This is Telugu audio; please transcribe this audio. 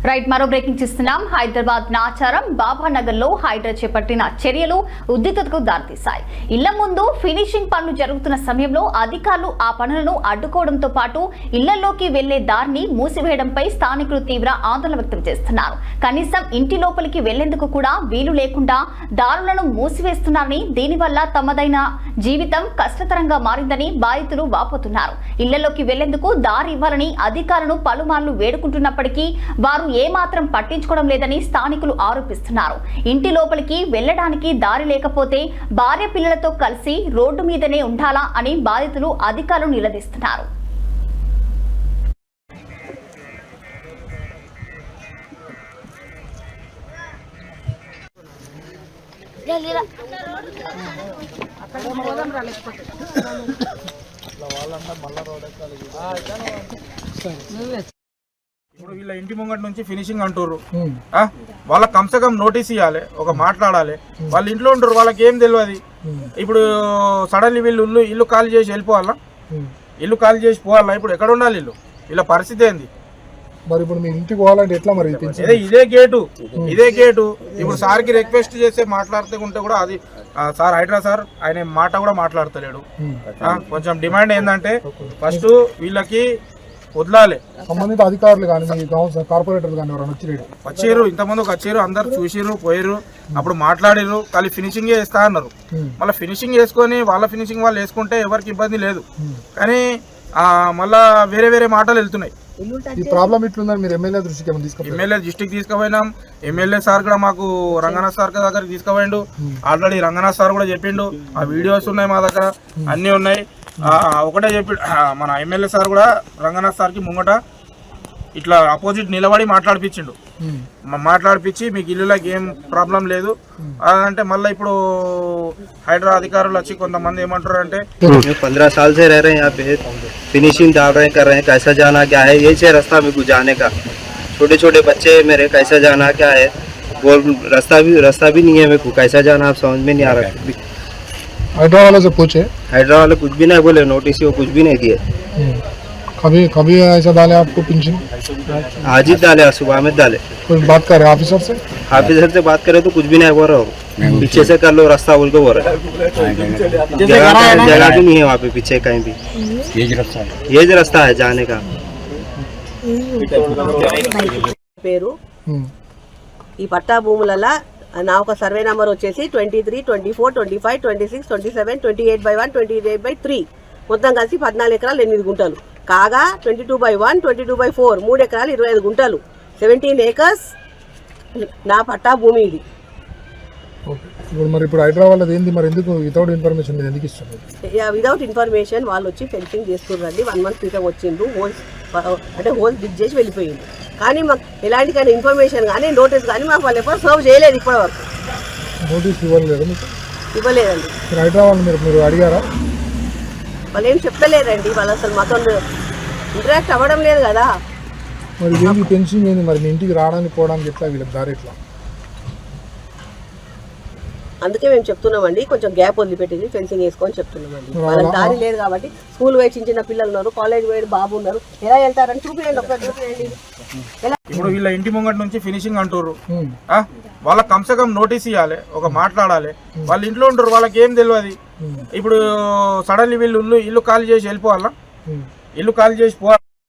రైట్ మరో బ్రేకింగ్ చూస్తున్నాం. హైదరాబాద్ నాచారం బాబానగర్ లో హైడ్రా చేపట్టిన చర్యలు ఉద్రిక్తతకు దారితీశాయి. ఇళ్ల ముందు ఫినిషింగ్ పనులు జరుగుతున్న సమయంలో అధికారులు ఆ పనులను అడ్డుకోవడంతో పాటు ఇళ్లలోకి వెళ్లే దారిని మూసివేయడంపై స్థానికులు తీవ్ర ఆందోళన వ్యక్తం చేస్తున్నారు. కనీసం ఇంటి లోపలికి వెళ్లేందుకు కూడా వీలు లేకుండా దారులను మూసివేస్తున్నారని, దీనివల్ల తమదైన జీవితం కష్టతరంగా మారిందని బాధితులు వాపోతున్నారు. ఇళ్లలోకి వెళ్లేందుకు దారి ఇవ్వాలని అధికారులను పలుమార్లు వేడుకుంటున్నప్పటికీ వారు ఏమాత్రం పట్టించుకోవడం లేదని స్థానికులు ఆరోపిస్తున్నారు. ఇంటి లోపలికి వెళ్లడానికి దారి లేకపోతే భార్య పిల్లలతో కలిసి రోడ్డు మీదనే ఉండాలా అని బాధితులు అధికారులు నిలదీస్తున్నారు. ఇప్పుడు వీళ్ళ ఇంటి ముంగట నుంచి ఫినిషింగ్ అంటారు. వాళ్ళకి కమ్సకం నోటీస్ ఇవ్వాలి, ఒక మాట్లాడాలి. వాళ్ళ ఇంట్లో ఉంటారు, వాళ్ళకి ఏం తెలియదు. ఇప్పుడు సడన్లీ వీళ్ళు ఇల్లు ఖాళీ చేసి వెళ్ళిపోవాలా, ఇల్లు ఖాళీ చేసి పోవాలా? ఇప్పుడు ఎక్కడ ఉండాలి ఇల్లు? వీళ్ళ పరిస్థితి ఏంది? మరి ఇప్పుడు మీ ఇంటికి పోవాలంటే ఎట్లా? మరి ఇదే గేటు. ఇప్పుడు సార్కి రిక్వెస్ట్ చేస్తే మాట్లాడితే ఉంటే కూడా అది సార్ హైడ్రా సార్ ఆయన మాట కూడా మాట్లాడతలేడు. కొంచెం డిమాండ్ ఏంటంటే ఫస్ట్ వీళ్ళకి వదలాలి. సంబంధిత అధికారులు కానీ కార్పొరేటర్లు కానీ వచ్చారు, ఇంతకుముందు వచ్చారు, అందరు చూసిరు పోయారు, అప్పుడు మాట్లాడారు. ఖాళీ ఫినిషింగ్ వేస్తా అన్నారు. మళ్ళీ ఫినిషింగ్ వేసుకొని వాళ్ళ ఫినిషింగ్ వాళ్ళు వేసుకుంటే ఎవరికి ఇబ్బంది లేదు. కానీ మళ్ళా వేరే మాటలు వెళ్తున్నాయి. ఈ ప్రాబ్లం ఇట్లుందని మీరు ఎమ్మెల్యే దృష్టికి ఎమ్మెల్యే దృష్టికి తీసుకుపోయినాం. ఎమ్మెల్యే సార్ కూడా మాకు రంగనాథ్ సార్ దగ్గరికి తీసుకుపోయిండు. ఆల్రెడీ రంగనాథ్ సార్ కూడా చెప్పిండు. ఆ వీడియోస్ ఉన్నాయి మా దగ్గర, అన్నీ ఉన్నాయి. ఒకటే చెప్పి మన ఎమ్మెల్యే సార్ కూడా రంగనాథ్ సార్కి ముంగట ఇట్లా అపోజిట్ నిలబడి మాట్లాడిపించిండు. మాట్లాడిపించి మీకు ఇల్లులకి ఏం ప్రాబ్లం లేదు అంటే, మళ్ళీ ఇప్పుడు హైడ్రా అధికారులు వచ్చి కొంతమంది ఏమంటారు అంటే 15 साल से रह रहे हैं यहाँ पे, फिनिशिंग डाल रहे हैं, कर रहे हैं, कैसा जाना क्या है, यही से रास्ता मेरे को जाने का। छोटे छोटे बच्चे मेरे, कैसा जाना क्या है, वो रास्ता भी नहीं है मेरे को, कैसा जाना आप समझ में नहीं आ रहा। हाइड्रा वाले से पूछे, हाइड्रा वाले कुछ भी नहीं बोले, नोटिस वो कुछ भी नहीं दिए। कभी ऐसा डाले आपको पेंशन? आज ही डाले, सुबह में डाले। कोई बात करे ऑफिसर से? ऑफिसर से बात करे तो कुछ भी नहीं बोल रहा हो, पीछे से कर लो रास्ता बोल के बोल रहे। जगह भी नहीं है वहाँ पे पीछे कहीं भी, ये रास्ता है जाने का। పేరు ఈ పట్టా భూములలో నా ఒక సర్వే నెంబర్ వచ్చేసి 23, 24, 25, 26, 27, 28/1, 28/3 మొత్తం కలిసి 14 ఎకరాలు 8 గుంటలు కాగా 22/1, 22/4 3 ఎకరాలు 25 గుంటలు 17 ఏకర్స్ నా పట్టా భూమి ఇది. ఇప్పుడు హైడ్రా వాళ్ళది ఏంది మరి? ఎందుకు వితౌట్ ఇన్ఫర్మేషన్ మీరు ఎందుకు ఇస్తున్నారు? వితౌట్ ఇన్ఫర్మేషన్ వాళ్ళు వచ్చి ఫెన్సింగ్ చేస్తున్నారండి. 1 month క్రితం వచ్చిండ్రు, హోల్స్ డిగ్ చేసి వెళ్ళిపోయింది. కానీ మాకు ఎలాంటి కానీ ఇన్ఫర్మేషన్ కానీ నోటీస్ కానీ మాకు వాళ్ళు ఎప్పుడు సర్వ్ చేయలేదు. ఇప్పటి వరకు నోటీస్ ఇవ్వలేదండి. హైడ్రా వాళ్ళు మీరు అడిగారా? వాళ్ళు ఏం చెప్పలేదండి. వాళ్ళు అసలు మాతో ఇంటరాక్ట్ అవ్వడం లేదు కదా. మరి ఏంటి పెన్షన్ ఏంది? మరి మీ ఇంటికి రావడానికి పోవడానికి ఎట్లా? వీళ్ళకి దారి ఎట్లా? అందుకే మేము చెప్తున్నామండి, కొంచెం గ్యాప్ వదిలిపెట్టింది ఫెన్సింగ్ వేసుకొని చెప్తున్నామండి. వాళ్ళకి దారి లేదు కాబట్టి స్కూల్ పోయి చిన్న పిల్లలు ఉన్నారు, కాలేజ్ పోయి బాబు ఉన్నారు, ఎలా వెళ్తారని చూపించండి, ఒకసారి చూపించండి. ఇప్పుడు వీళ్ళ ఇంటి ముంగట నుంచి ఫినిషింగ్ అంటారు. వాళ్ళకి కమ్సకం నోటీస్ ఇవ్వాలి, ఒక మాట్లాడాలి. వాళ్ళ ఇంట్లో ఉంటారు, వాళ్ళకి ఏం తెలియదు. ఇప్పుడు సడన్లీ వీళ్ళు ఇల్లు ఖాళీ చేసి వెళ్ళిపోవాలా, ఇల్లు ఖాళీ చేసి పోవాలి.